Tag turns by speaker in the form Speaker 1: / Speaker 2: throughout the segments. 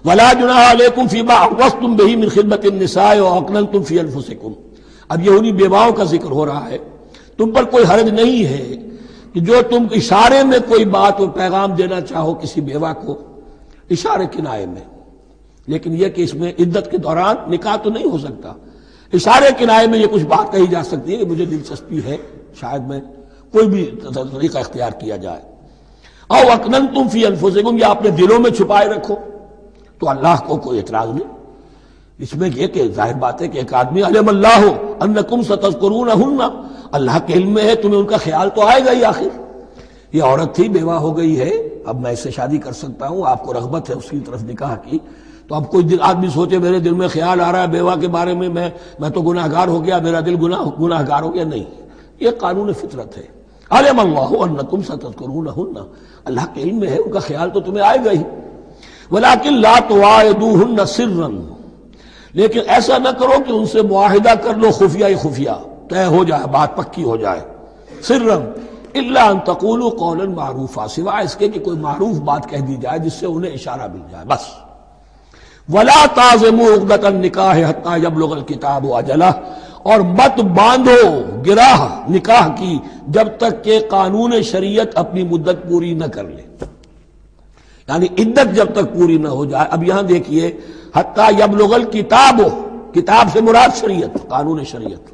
Speaker 1: ولا جناح علیکم فیما عوضتم بہ من خدمۃ النساء واکننتم فی انفسکم. اب یہ انہی بیواؤں کا ذکر ہو رہا ہے. تم پر کوئی حرج نہیں ہے کہ جو تم اشارے میں کوئی بات اور پیغام دینا چاہو کسی بیوہ کو، اشارے کنائے میں، لیکن یہ کہ اس میں عدت کے دوران نکاح تو نہیں ہو سکتا. اشارے کنائے میں یہ کچھ بات کہی جا سکتی ہے کہ مجھے دلچسپی ہے، شاید میں کوئی بھی طریقہ اختیار کیا جائے. او اکننتم فی انفسکم، یا اپنے دلوں میں چھپائے رکھو تو اللہ کو کوئی اعتراض نہیں. اس میں یہ کہ ظاہر بات ہے کہ ایک آدمی علم اللہ انکم ستذکرونہن، اللہ کے علم میں ہے تمہیں ان کا خیال تو آئے گا ہی. آخر یہ عورت تھی، بیوہ ہو گئی ہے، اب میں اس سے شادی کر سکتا ہوں، آپ کو رغبت ہے اس کی طرف نکاح کی، تو اب کوئی آدمی سوچے میرے دل میں خیال آ رہا ہے بیوہ کے بارے میں، میں تو گناہ گار ہو گیا، میرا دل گناہ گار ہو گیا. نہیں، یہ قانون فطرت ہے. علم اللہ انکم ستذکرونہن، اللہ کے علم میں ہے ان کا خیال تو تمہیں آئے گا ہی. ولیکن لا تواعدوہن سرا، لیکن ایسا نہ کرو کہ ان سے معاہدہ کر لو خفیہ خفیہ، طے ہو جائے، بات پکی ہو جائے. سرا الا ان تقولوا قولا معروفا، سوائے اس کے کہ کوئی معروف بات کہہ دی جائے جس سے انہیں اشارہ مل جائے بس. ولا تعزموا عقدۃ النکاح حتی یبلغ الکتاب اجلہ، اور مت باندھو گراہ نکاح کی جب تک کہ قانون شریعت اپنی مدت پوری نہ کر لے، یعنی عدت جب تک پوری نہ ہو جائے. اب یہاں دیکھیے حتی یبلغ الکتاب، کتاب سے مراد شریعت، قانون شریعت.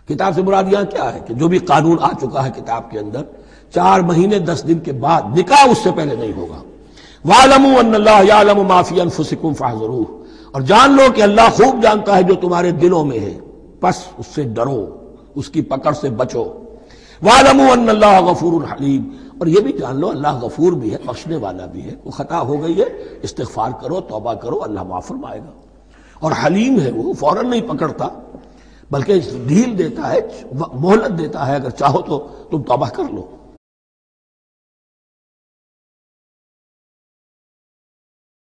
Speaker 1: کتاب سے مراد یہاں کیا ہے کہ جو بھی قانون آ چکا ہے کتاب کے اندر، 4 مہینے 10 دن کے بعد نکاح اس سے پہلے نہیں ہوگا. وَاعْلَمُوا أَنَّ اللَّهَ يَعْلَمُ مَا فِي أَنفُسِكُمْ فَاحْذَرُوهُ، اور جان لو کہ اللہ خوب جانتا ہے جو تمہارے دلوں میں ہے، پس اس سے ڈرو، اس کی پکڑ سے بچو. وَاعْلَمُوا أَنَّ اللَّهَ غَفُورٌ حَلِيمٌ، اور یہ بھی جان لو اللہ غفور بھی ہے، بخشنے والا بھی ہے. وہ خطا ہو گئی ہے، استغفار کرو، توبہ کرو، اللہ معاف فرمائے گا. اور حلیم ہے، وہ فوراً نہیں پکڑتا بلکہ ڈھیل دیتا ہے، مہلت دیتا ہے، اگر چاہو تو تم توبہ کر لو.